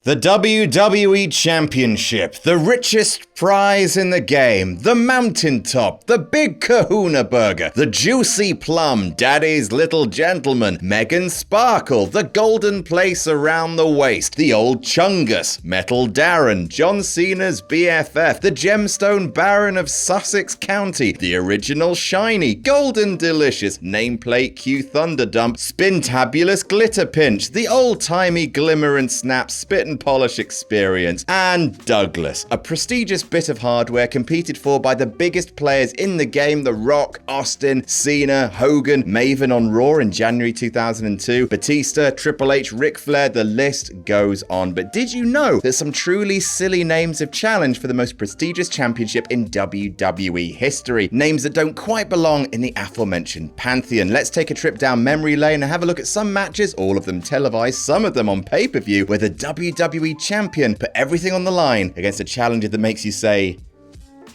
The WWE Championship, the richest prize in the game, the mountaintop, the big kahuna burger, the juicy plum, daddy's little gentleman, Megan Sparkle, the golden place around the waist, the old Chungus, Metal Darren, John Cena's BFF, the gemstone baron of Sussex County, the original shiny, golden delicious, nameplate Q Thunderdump, spintabulous glitter pinch, the old-timey glimmer and snap spit and polish experience, and Douglas, a prestigious bit of hardware competed for by the biggest players in the game: The Rock, Austin, Cena, Hogan, Maven on Raw in January 2002, Batista, Triple H, Ric Flair, the list goes on. But did you know that some truly silly names have challenged for the most prestigious championship in WWE history? Names that don't quite belong in the aforementioned pantheon. Let's take a trip down memory lane and have a look at some matches, all of them televised, some of them on pay-per-view, where the WWE champion put everything on the line against a challenger that makes you say,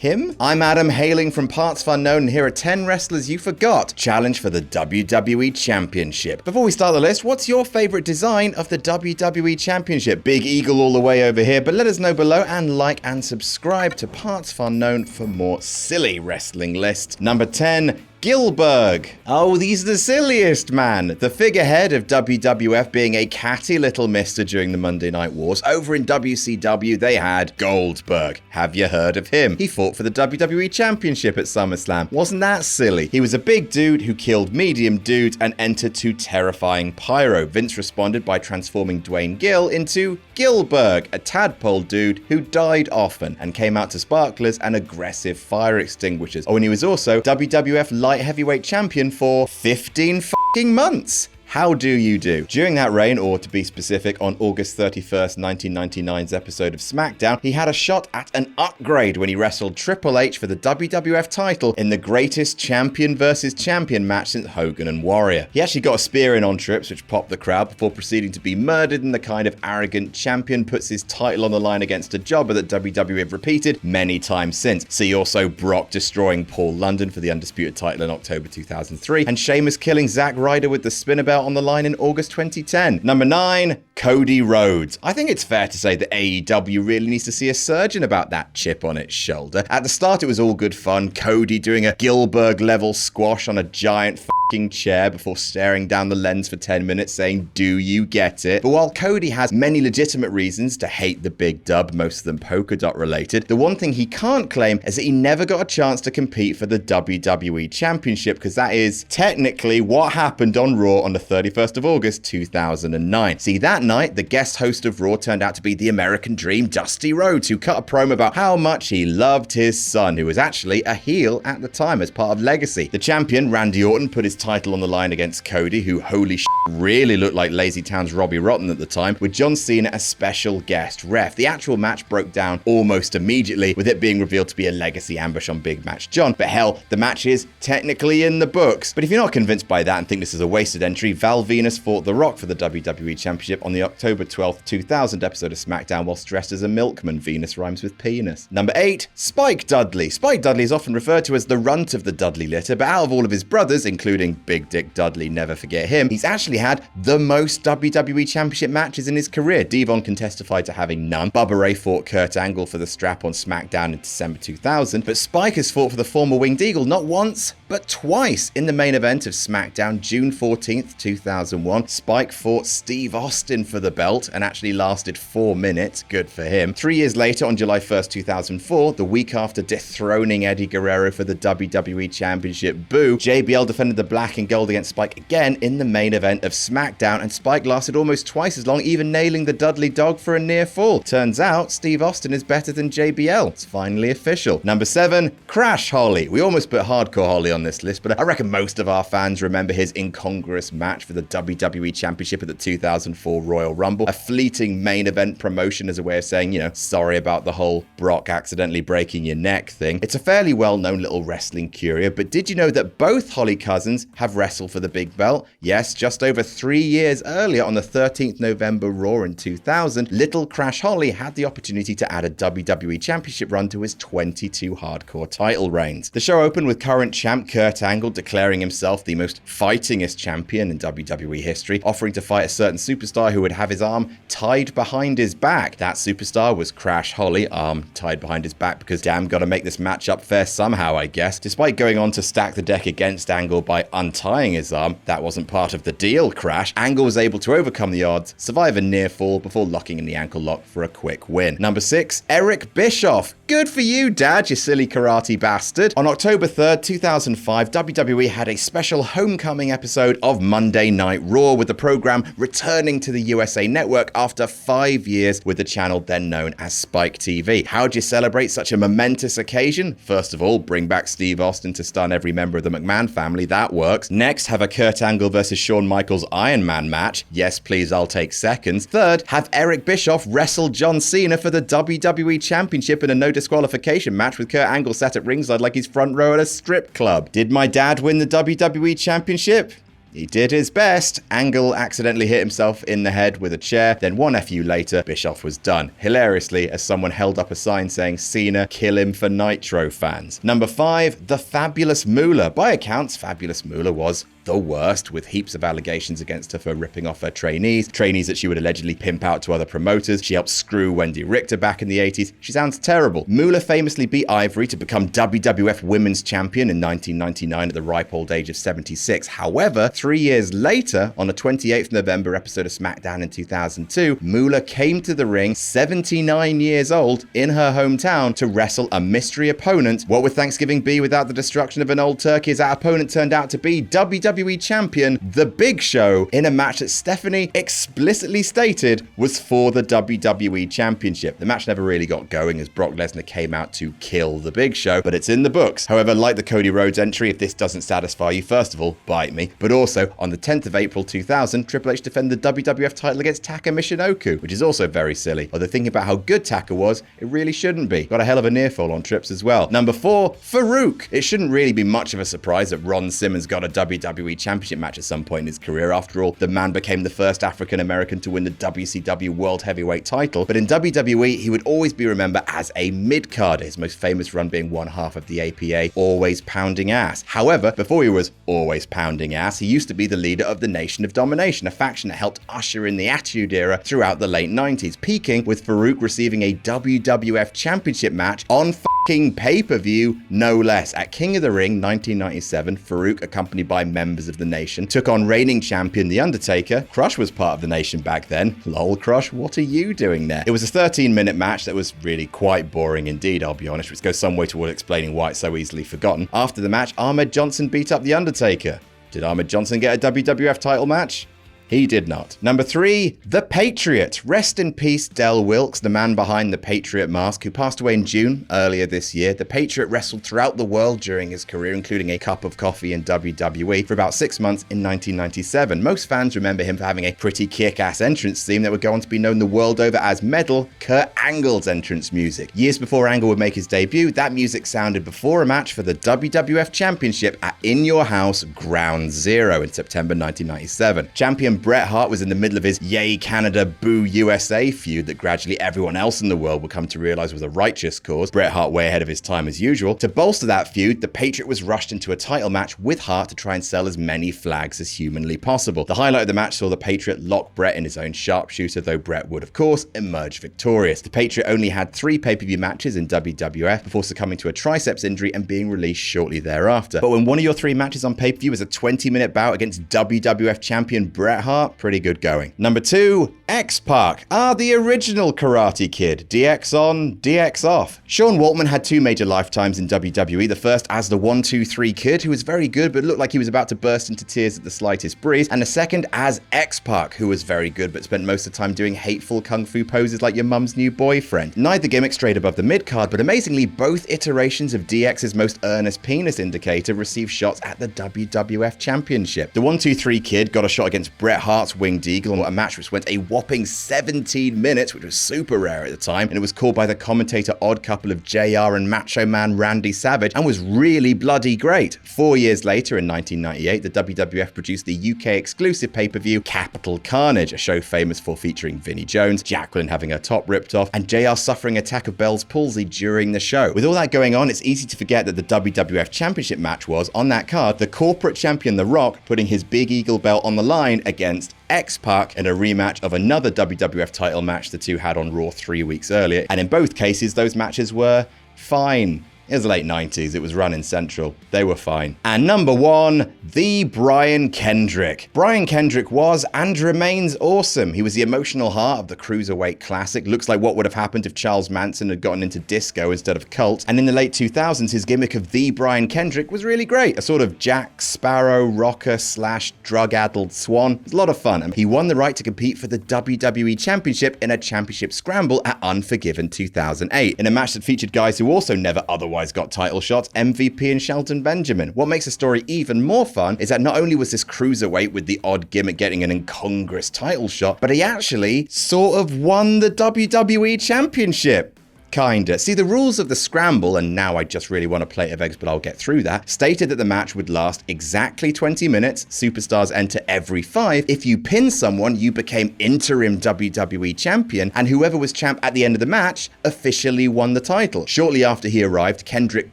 him? I'm Adam, hailing from PartsFUNknown, and here are 10 wrestlers you forgot challenge for the WWE Championship. Before we start the list, what's your favorite design of the WWE Championship? Big eagle all the way over here, but let us know below and like and subscribe to PartsFUNknown for more silly wrestling lists. Number 10. Gillberg. Oh, he's the silliest man. The figurehead of WWF being a catty little mister during the Monday Night Wars. Over in WCW, they had Goldberg. Have you heard of him? He fought for the WWE Championship at SummerSlam. Wasn't that silly? He was a big dude who killed medium dudes and entered two terrifying pyro. Vince responded by transforming Dwayne Gill into Gillberg, a tadpole dude who died often and came out to sparklers and aggressive fire extinguishers. Oh, and he was also WWF Light Heavyweight Champion for 15 fucking months. How do you do? During that reign, or to be specific, on August 31st, 1999's episode of SmackDown, he had a shot at an upgrade when he wrestled Triple H for the WWF title in the greatest champion versus champion match since Hogan and Warrior. He actually got a spear in on Trips, which popped the crowd, before proceeding to be murdered, and the kind of arrogant champion puts his title on the line against a jobber that WWE have repeated many times since. See also Brock destroying Paul London for the undisputed title in October 2003, and Sheamus killing Zack Ryder with the spinner belt on the line in August 2010. Number 9, Cody Rhodes. I think it's fair to say that AEW really needs to see a surgeon about that chip on its shoulder. At the start, it was all good fun. Cody doing a Gillberg level squash on a giant chair before staring down the lens for 10 minutes saying, "Do you get it?" But while Cody has many legitimate reasons to hate the big dub, most of them polka dot related, the one thing he can't claim is that he never got a chance to compete for the WWE Championship, because that is technically what happened on Raw on the 31st of August 2009. See, that night, the guest host of Raw turned out to be the American Dream, Dusty Rhodes, who cut a promo about how much he loved his son, who was actually a heel at the time as part of Legacy. The champion, Randy Orton, put his title on the line against Cody, who holy shit really looked like Lazy Town's Robbie Rotten at the time, with John Cena as special guest ref. The actual match broke down almost immediately, with it being revealed to be a Legacy ambush on Big Match John. But hell, the match is technically in the books. But if you're not convinced by that and think this is a wasted entry, Val Venus fought The Rock for the WWE Championship on the October 12th, 2000 episode of SmackDown whilst dressed as a milkman. Venus rhymes with penis. Number 8, Spike Dudley. Spike Dudley is often referred to as the runt of the Dudley litter, but out of all of his brothers, including Big Dick Dudley, never forget him, he's actually had the most WWE Championship matches in his career. Devon can testify to having none. Bubba Ray fought Kurt Angle for the strap on SmackDown in December 2000, but Spike has fought for the former Winged Eagle not once, but twice. In the main event of SmackDown, June 14th, 2001, Spike fought Steve Austin for the belt and actually lasted 4 minutes. Good for him. 3 years later, on July 1st, 2004, the week after dethroning Eddie Guerrero for the WWE Championship, JBL defended the black and gold against Spike again in the main event of SmackDown, and Spike lasted almost twice as long, even nailing the Dudley Dog for a near fall. Turns out, Steve Austin is better than JBL. It's finally official. Number 7, Crash Holly. We almost put Hardcore Holly on this list, but I reckon most of our fans remember his incongruous match for the WWE Championship at the 2004 Royal Rumble. A fleeting main event promotion as a way of saying, you know, sorry about the whole Brock accidentally breaking your neck thing. It's a fairly well-known little wrestling curio, but did you know that both Holly cousins have wrestled for the big belt? Yes, just over over 3 years earlier, on the 13th November Raw in 2000, Little Crash Holly had the opportunity to add a WWE Championship run to his 22 hardcore title reigns. The show opened with current champ Kurt Angle declaring himself the most fightingest champion in WWE history, offering to fight a certain superstar who would have his arm tied behind his back. That superstar was Crash Holly, arm tied behind his back because damn, gotta make this matchup fair somehow, I guess. Despite going on to stack the deck against Angle by untying his arm, that wasn't part of the deal, Crash. Angle was able to overcome the odds, survive a near fall before locking in the ankle lock for a quick win. Number 6, Eric Bischoff. Good for you, Dad, you silly karate bastard. On October 3rd, 2005, WWE had a special homecoming episode of Monday Night Raw, with the program returning to the USA Network after 5 years with the channel then known as Spike TV. How'd you celebrate such a momentous occasion? First of all, bring back Steve Austin to stun every member of the McMahon family. That works. Next, have a Kurt Angle versus Shawn Michaels Iron Man match. Yes, please, I'll take seconds. Third, have Eric Bischoff wrestle John Cena for the WWE Championship in a no disqualification match with Kurt Angle sat at ringside like he's front row at a strip club. Did my dad win the WWE Championship? He did his best. Angle accidentally hit himself in the head with a chair, then 1 FU later, Bischoff was done. Hilariously, as someone held up a sign saying, "Cena, kill him for Nitro fans." Number 5, the Fabulous Moolah. By accounts, Fabulous Moolah was the worst, with heaps of allegations against her for ripping off her trainees that she would allegedly pimp out to other promoters. She helped screw Wendy Richter back in the 80s. She sounds terrible. Moolah famously beat Ivory to become WWF Women's Champion in 1999 at the ripe old age of 76. However, 3 years later, on the 28th November episode of SmackDown in 2002, Moolah came to the ring, 79 years old, in her hometown to wrestle a mystery opponent. What would Thanksgiving be without the destruction of an old turkey, as that opponent turned out to be WWE Champion The Big Show, in a match that Stephanie explicitly stated was for the WWE Championship. The match never really got going as Brock Lesnar came out to kill The Big Show, but it's in the books. However, like the Cody Rhodes entry, if this doesn't satisfy you, first of all, bite me. But also, on the 10th of April 2000, Triple H defended the WWF title against Taka Michinoku, which is also very silly. Although thinking about how good Taka was, it really shouldn't be. Got a hell of a near fall on Trips as well. Number 4, Farouk. It shouldn't really be much of a surprise that Ron Simmons got a WWE Championship match at some point in his career. After all, the man became the first African American to win the WCW World Heavyweight title. But in WWE, he would always be remembered as a mid-carder, his most famous run being one half of the APA, Always Pounding Ass. However, before he was always pounding ass, he used to be the leader of the Nation of Domination, a faction that helped usher in the Attitude Era throughout the late 90s, peaking with Farouk receiving a WWF Championship match on pay-per-view, no less. At King of the Ring 1997, Farouk, accompanied by members of the Nation, took on reigning champion The Undertaker. Crush was part of the Nation back then. Lol, Crush, what are you doing there? It was a 13-minute match that was really quite boring indeed, I'll be honest, which goes some way toward explaining why it's so easily forgotten. After the match, Ahmed Johnson beat up The Undertaker. Did Ahmed Johnson get a WWF title match? He did not. Number 3, The Patriot. Rest in peace, Del Wilkes, the man behind the Patriot mask, who passed away in June earlier this year. The Patriot wrestled throughout the world during his career, including a cup of coffee in WWE for about 6 months in 1997. Most fans remember him for having a pretty kick-ass entrance theme that would go on to be known the world over as Metal, Kurt Angle's entrance music. Years before Angle would make his debut, that music sounded before a match for the WWF Championship at In Your House Ground Zero in September 1997. Champion Bret Hart was in the middle of his Yay Canada, Boo USA feud that gradually everyone else in the world would come to realize was a righteous cause. Bret Hart way ahead of his time as usual. To bolster that feud, the Patriot was rushed into a title match with Hart to try and sell as many flags as humanly possible. The highlight of the match saw the Patriot lock Bret in his own sharpshooter, though Bret would, of course, emerge victorious. The Patriot only had 3 pay-per-view matches in WWF before succumbing to a triceps injury and being released shortly thereafter. But when one of your 3 matches on pay-per-view is a 20-minute bout against WWF champion Bret Hart, pretty good going. Number 2, X-Pac. The original Karate Kid. DX on, DX off. Sean Waltman had 2 major lifetimes in WWE. The first as the 1-2-3 Kid, who was very good but looked like he was about to burst into tears at the slightest breeze. And the second as X-Pac, who was very good but spent most of the time doing hateful kung fu poses like your mum's new boyfriend. Neither gimmick strayed above the mid-card, but amazingly, both iterations of DX's most earnest penis indicator received shots at the WWF Championship. The 1-2-3 Kid got a shot against Bret Bret Hart's Winged Eagle, a match which went a whopping 17 minutes, which was super rare at the time, and it was called by the commentator odd couple of JR and Macho Man Randy Savage, and was really bloody great. 4 years later, in 1998, the WWF produced the UK exclusive pay-per-view Capital Carnage, a show famous for featuring Vinnie Jones, Jacqueline having her top ripped off, and JR suffering attack of Bell's palsy during the show. With all that going on, it's easy to forget that the WWF Championship match was, on that card, the corporate champion The Rock putting his Big Eagle belt on the line against X-Pac in a rematch of another WWF title match the two had on Raw 3 weeks earlier. And in both cases, those matches were fine. It was the late 90s, it was running central. They were fine. And number 1, the Brian Kendrick. Brian Kendrick was and remains awesome. He was the emotional heart of the Cruiserweight Classic. Looks like what would have happened if Charles Manson had gotten into disco instead of cult. And in the late 2000s, his gimmick of the Brian Kendrick was really great. A sort of Jack Sparrow rocker / drug-addled swan. It was a lot of fun. And he won the right to compete for the WWE Championship in a championship scramble at Unforgiven 2008, in a match that featured guys who also never otherwise got title shots, MVP and Shelton Benjamin. What makes the story even more fun is that not only was this cruiserweight with the odd gimmick getting an incongruous title shot, but he actually sort of won the WWE Championship. Kinda. See, the rules of the scramble, and now I just really want a plate of eggs, but I'll get through that, stated that the match would last exactly 20 minutes. Superstars enter every 5. If you pin someone, you became interim WWE champion, and whoever was champ at the end of the match officially won the title. Shortly after he arrived, Kendrick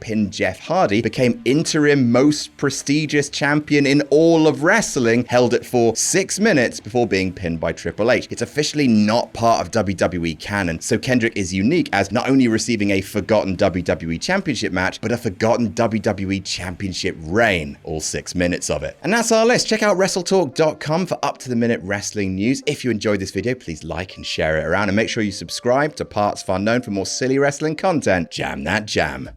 pinned Jeff Hardy, became interim most prestigious champion in all of wrestling, held it for 6 minutes before being pinned by Triple H. It's officially not part of WWE canon, so Kendrick is unique as not only receiving a forgotten WWE Championship match, but a forgotten WWE Championship reign, all 6 minutes of it. And that's our list. Check out WrestleTalk.com for up-to-the-minute wrestling news. If you enjoyed this video, please like and share it around, and make sure you subscribe to PartsFUNknown for more silly wrestling content. Jam that jam.